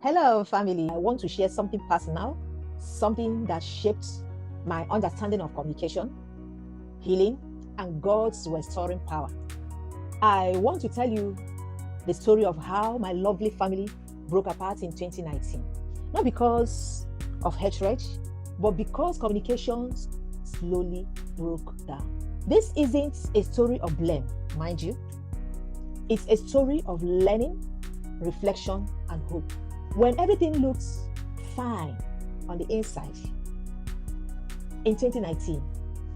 Hello, family. I want to share something personal, something that shaped my understanding of communication, healing, and God's restoring power. I want to tell you the story of how my lovely family broke apart in 2019. Not because of hatred, but because communications slowly broke down. This isn't a story of blame, mind you. It's a story of learning, reflection, and hope. When everything looks fine on the inside in 2019,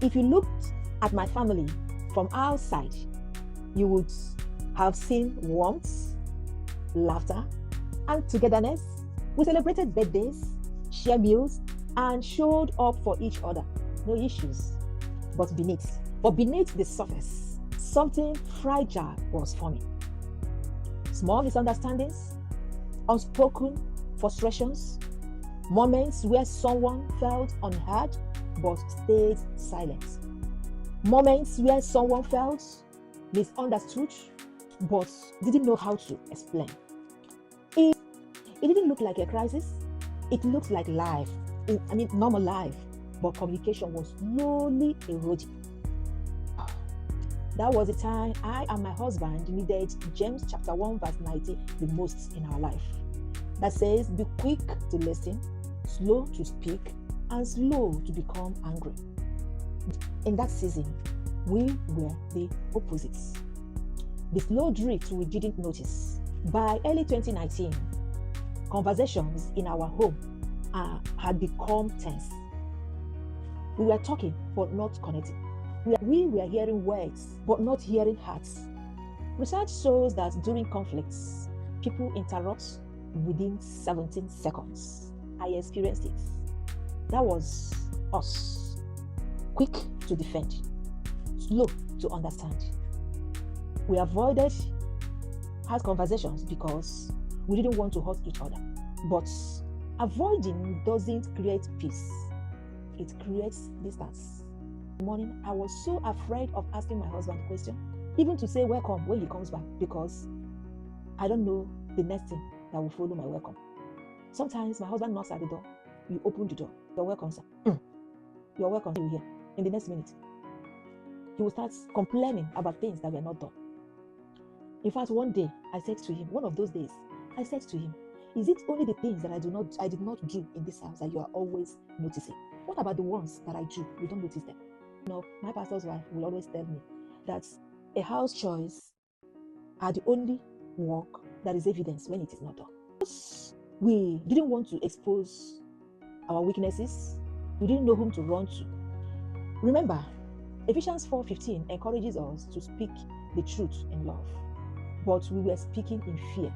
if you looked at my family from outside, you would have seen warmth, laughter, and togetherness. We celebrated birthdays, shared meals, and showed up for each other. No issues. But beneath the surface, something fragile was forming. Small misunderstandings, unspoken frustrations, moments where someone felt unheard but stayed silent, moments where someone felt misunderstood but didn't know how to explain. It didn't look like a crisis, it looked like life, normal life, but communication was slowly eroding. That was the time I and my husband needed James chapter 1 verse 19 the most in our life. That says, be quick to listen, slow to speak, and slow to become angry. In that season, we were the opposites. The slow drift we didn't notice. By early 2019, conversations in our home had become tense. We were talking but not connecting. We were hearing words but not hearing hearts. Research shows that during conflicts, people interrupt within 17 seconds. I experienced it. That was us. Quick to defend, slow to understand. We avoided hard conversations because we didn't want to hurt each other. But avoiding doesn't create peace. It creates distance. In the morning, I was so afraid of asking my husband a question, even to say welcome when he comes back, because I don't know the next thing that will follow my welcome. Sometimes my husband knocks at the door. You open the door. You're welcome, sir. You're welcome. You're here. In the next minute, he will start complaining about things that were not done. In fact, one day I said to him, one of those days, I said to him, is it only the things that I did not do in this house that you are always noticing? What about the ones that I do? You don't notice them. My pastor's wife will always tell me that a house chores are the only work that is evidence when it is not done. We didn't want to expose our weaknesses. We didn't know whom to run to. Remember, Ephesians 4:15 encourages us to speak the truth in love, but we were speaking in fear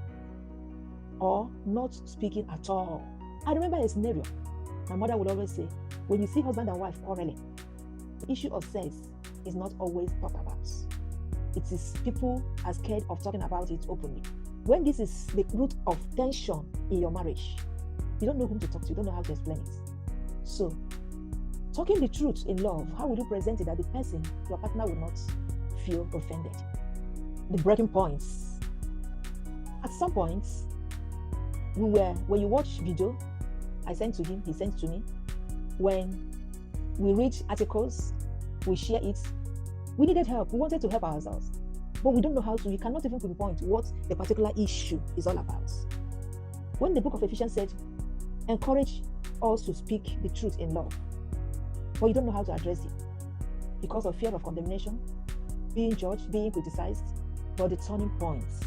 or not speaking at all. I remember a scenario. My mother would always say, when you see husband and wife quarreling, the issue of sex is not always talked about. It is people are scared of talking about it openly. When this is the root of tension in your marriage, you don't know whom to talk to, you don't know how to explain it. So, talking the truth in love, how will you present it that the person, your partner, will not feel offended? The breaking points. At some points, when you watch video, I sent to him, he sent to me. When we read articles, we share it. We needed help. We wanted to help ourselves. But we don't know how to. We cannot even pinpoint what the particular issue is all about. When the book of Ephesians said, encourage us to speak the truth in love, but you don't know how to address it because of fear of condemnation, being judged, being criticized. But the turning points,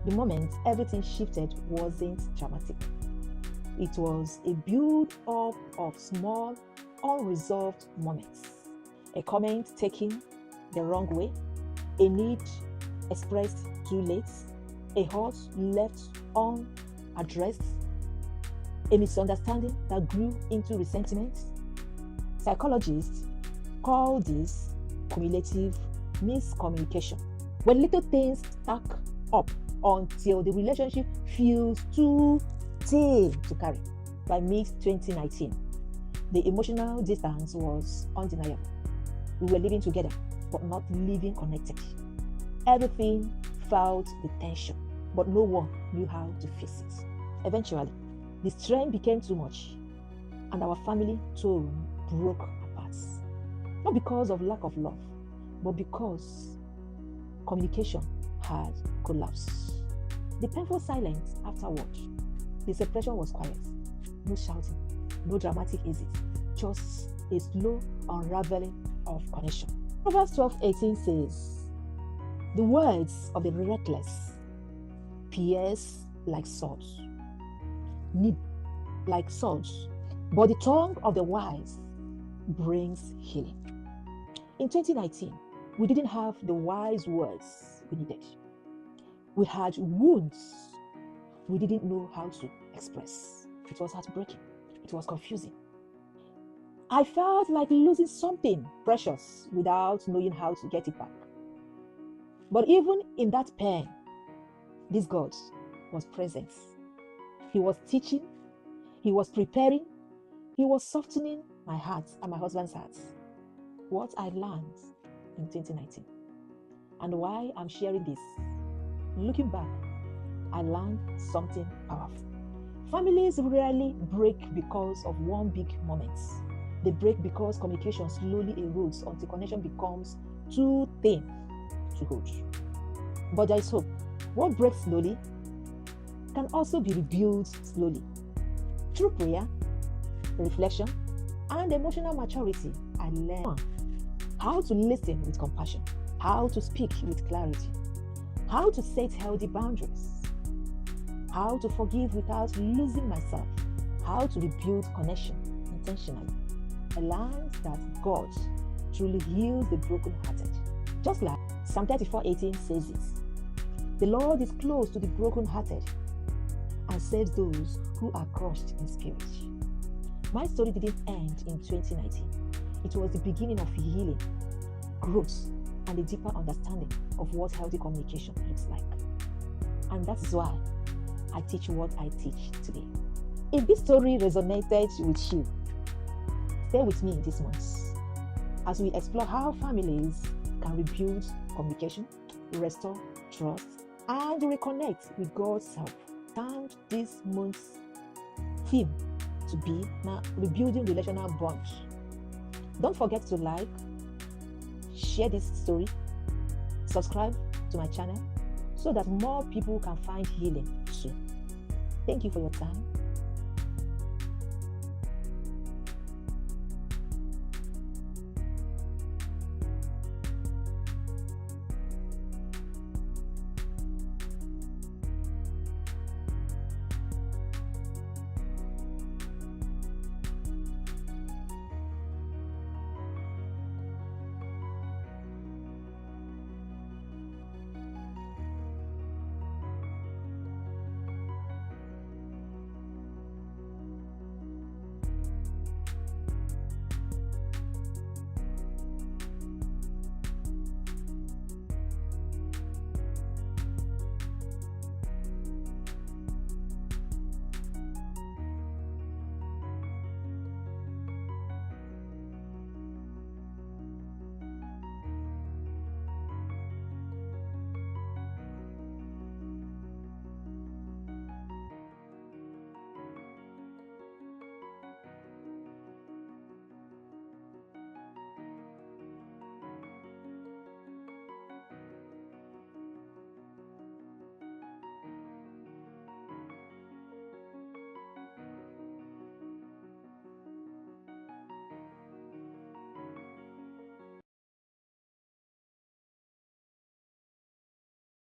the moment everything shifted, wasn't dramatic. It was a build-up of small, unresolved moments. A comment taken the wrong way, a need expressed too late, a hurt left unaddressed, a misunderstanding that grew into resentment. Psychologists call this cumulative miscommunication. When little things stack up until the relationship feels too thin to carry. By mid-2019, the emotional distance was undeniable. We were living together, but not living connected. Everything felt the tension, but no one knew how to fix it. Eventually, The strain became too much, and our family too broke apart. Not because of lack of love, but because communication had collapsed. The painful silence afterward, the separation was quiet. No shouting, no dramatic exit, just a slow unraveling of connection. Proverbs 12:18 says, "The words of the reckless pierce like swords, need like swords, but the tongue of the wise brings healing." In 2019, we didn't have the wise words we needed. We had wounds we didn't know how to express. It was heartbreaking. It was confusing. I felt like losing something precious without knowing how to get it back. But even in that pain, this God was present. He was teaching, He was preparing, He was softening my heart and my husband's heart. What I learned in 2019 and why I'm sharing this. Looking back, I learned something powerful. Families rarely break because of one big moment. They break because communication slowly erodes until connection becomes too thin to hold. But there is hope. What breaks slowly can also be rebuilt slowly. Through prayer, reflection, and emotional maturity, I learned how to listen with compassion, how to speak with clarity, how to set healthy boundaries, how to forgive without losing myself, how to rebuild connection intentionally. I learned that God truly heals the brokenhearted. Just like Psalm 34:18 says it, "The Lord is close to the brokenhearted and saves those who are crushed in spirit." My story didn't end in 2019. It was the beginning of healing, growth, and a deeper understanding of what healthy communication looks like. And that is why I teach what I teach today. If this story resonated with you, stay with me this month as we explore how families can rebuild communication, restore trust, and reconnect with God's help. Found this month's theme to be now rebuilding relational bonds. Don't forget to like, share this story, subscribe to my channel so that more people can find healing too. Thank you for your time.